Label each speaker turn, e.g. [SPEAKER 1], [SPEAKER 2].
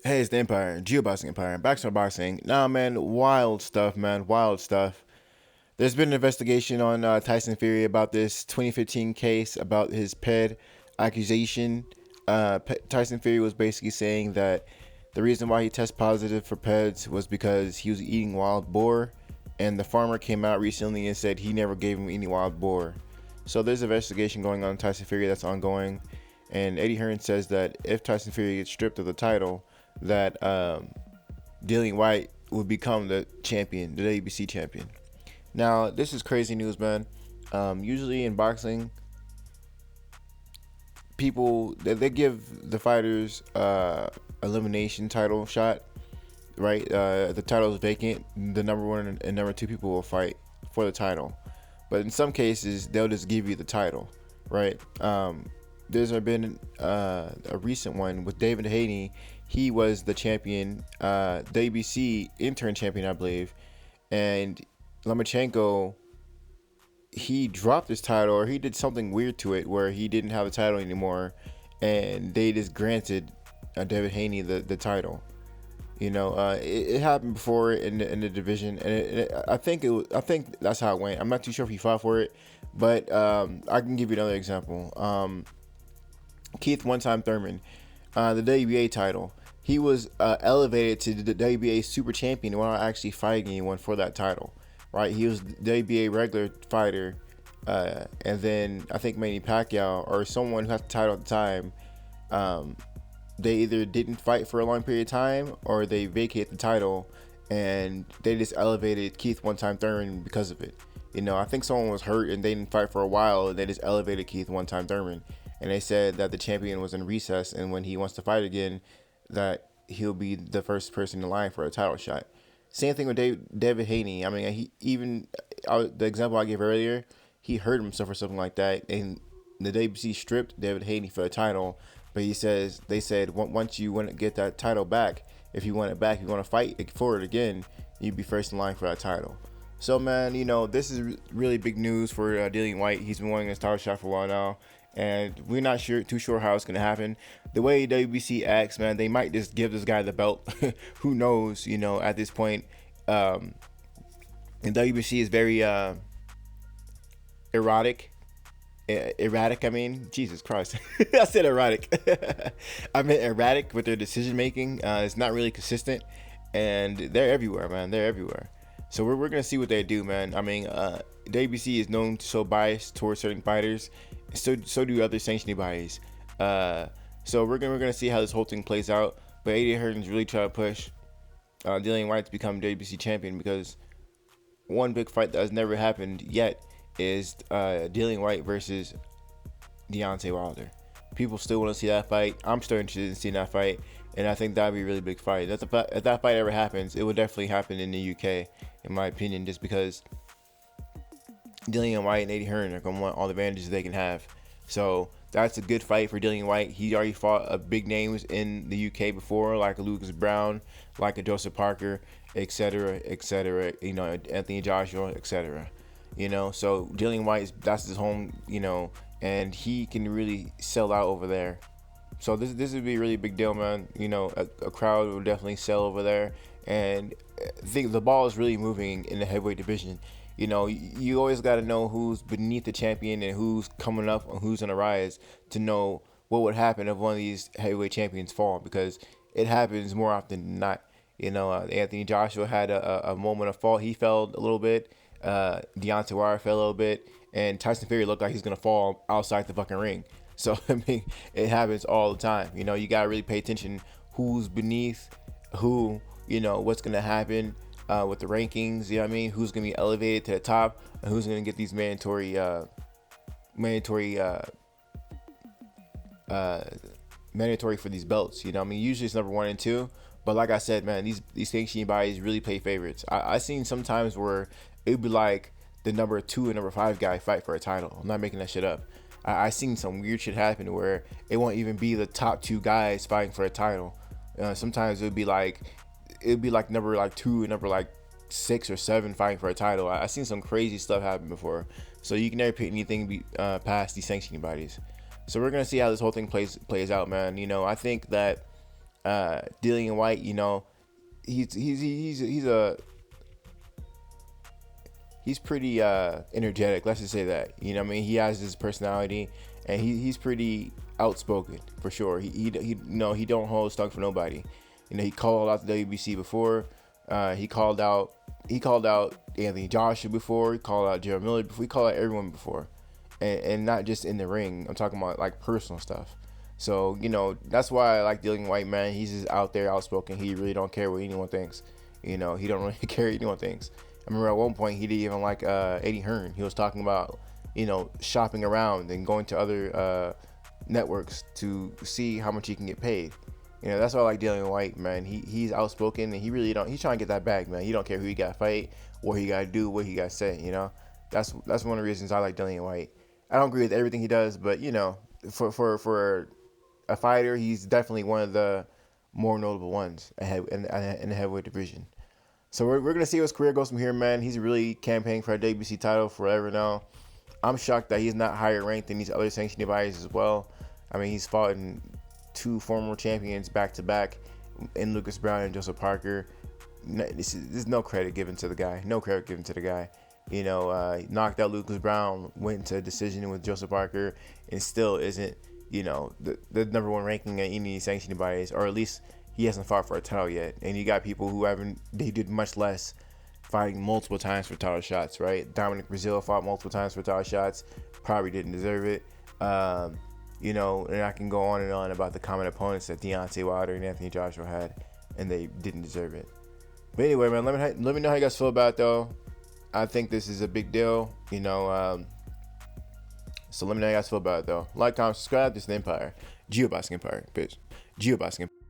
[SPEAKER 1] Hey, it's the Empire, Geoboxing Empire. Back to boxing. Nah, man, wild stuff, man, wild stuff. There's been an investigation on Tyson Fury about this 2015 case about his ped accusation. Tyson Fury was basically saying that the reason why he tested positive for peds was because he was eating wild boar, and the farmer came out recently and said he never gave him any wild boar. So there's an investigation going on Tyson Fury that's ongoing, and Eddie Hearn says that if Tyson Fury gets stripped of the title, that Dillian White would become the champion, the WBC champion. Now, this is crazy news, man. Usually in boxing, people they give the fighters elimination title shot, right? The title is vacant. The number one and number two people will fight for the title, but in some cases they'll just give you the title, right? There's been a recent one with David Haney. He was the champion, WBC intern champion, I believe, and Lomachenko, he dropped his title, or he did something weird to it where he didn't have the title anymore, and they just granted David Haney the title. It happened before in the division, and I think that's how it went. I'm not too sure if he fought for it, but I can give you another example. Keith One-Time Thurman, the WBA title. He was elevated to the WBA Super Champion without actually fighting anyone for that title, right? He was the WBA regular fighter, and then I think Manny Pacquiao or someone who had the title at the time, they either didn't fight for a long period of time or they vacated the title, and they just elevated Keith One-Time Thurman because of it. I think someone was hurt and they didn't fight for a while, and they just elevated Keith One-Time Thurman. And they said that the champion was in recess, and when he wants to fight again, that he'll be the first person in line for a title shot. Same thing with David Haney. I mean, the example I gave earlier, he hurt himself or something like that, and the WBC stripped David Haney for the title. But they said once you want to get that title back, if you want it back, you want to fight for it again, you'd be first in line for that title. So man, this is really big news for Dillian White. He's been wanting his title shot for a while now, and we're not too sure how it's gonna happen. The way WBC acts, man, they might just give this guy the belt. Who knows? At this point, and WBC is very erotic. Erratic. I mean, Jesus Christ, I said erotic. I meant erratic with their decision making. It's not really consistent, and they're everywhere, man. They're everywhere. So we're gonna see what they do, man. I mean, WBC is known to show bias towards certain fighters. So do other sanctioning bodies. So we're gonna see how this whole thing plays out. But Eddie Hearn's really trying to push Dillian White to become WBC champion, because one big fight that has never happened yet is Dillian White versus Deontay Wilder. People still want to see that fight. I'm still interested in seeing that fight, and I think that would be a really big fight. If that fight ever happens, it would definitely happen in the UK, in my opinion, just because Dillian White and Eddie Hearn are going to want all the advantages they can have. So that's a good fight for Dillian White. He already fought big names in the UK before, like a Lucas Brown, like a Joseph Parker, etc., etc. Anthony Joshua, etc. So Dillian White, that's his home, and he can really sell out over there. So this would be a really big deal, man. A crowd will definitely sell over there, and I think the ball is really moving in the heavyweight division. You always got to know who's beneath the champion and who's coming up and who's on the rise to know what would happen if one of these heavyweight champions fall, because it happens more often than not. Anthony Joshua had a moment of fall. He fell a little bit. Deontay Wilder fell a little bit, and Tyson Fury looked like he's gonna fall outside the fucking ring. So I mean, it happens all the time. You gotta really pay attention who's beneath who. What's gonna happen with the rankings. You know what I mean? Who's gonna be elevated to the top, and who's gonna get these mandatory for these belts. Usually it's number 1 and 2. But like I said, man, these sanctioning bodies really play favorites. I seen sometimes where it would be like the number 2 and number 5 guy fight for a title. I'm not making that shit up. I seen some weird shit happen where it won't even be the top 2 guys fighting for a title. Sometimes it would be like number 2 and number 6 or 7 fighting for a title. I seen some crazy stuff happen before. So you can never put anything past these sanctioning bodies. So we're gonna see how this whole thing plays out, man. I think that Dillian White, you know, he's pretty energetic. Let's just say that. You know what I mean? He has his personality, and he's pretty outspoken for sure. He he don't hold stuck for nobody. You know, he called out the WBC before. He called out Anthony Joshua before. He called out Jeremy Miller before. He called out everyone before, and not just in the ring. I'm talking about like personal stuff. So, you know, that's why I like Dillian White, man. He's just out there, outspoken. He really don't care what anyone thinks. You know, he don't really care what anyone thinks. I remember at one point he didn't even like Eddie Hearn. He was talking about, you know, shopping around and going to other networks to see how much he can get paid. You know, that's why I like Dillian White, man. He's outspoken, and he really don't. He's trying to get that bag, man. He don't care who he got to fight, what he got to do, what he got to say. You know, that's one of the reasons I like Dillian White. I don't agree with everything he does, but you know, for a fighter, he's definitely one of the more notable ones ahead in the heavyweight division. So we're gonna see how his career goes from here, man. He's really campaigning for a WBC title forever now. I'm shocked that he's not higher ranked than these other sanctioning bodies as well. I mean, he's fought in 2 former champions back to back in Lucas Brown and Joseph Parker. There's no credit given to the guy. No credit given to the guy. You know, knocked out Lucas Brown, went to a decision with Joseph Parker, and still isn't, you know, the number 1 ranking in any of these sanctioning bodies, or at least he hasn't fought for a title yet. And you got people who they did much less, fighting multiple times for title shots, right? Dominic Brazil fought multiple times for title shots, probably didn't deserve it. You know, and I can go on and on about the common opponents that Deontay Wilder and Anthony Joshua had, and they didn't deserve it. But anyway, man, let me know how you guys feel about it, though. I think this is a big deal, you know. So let me know how you guys feel about it, though. Like, comment, subscribe. This is the Empire. Geoboxing Empire, bitch. Geoboxing Empire.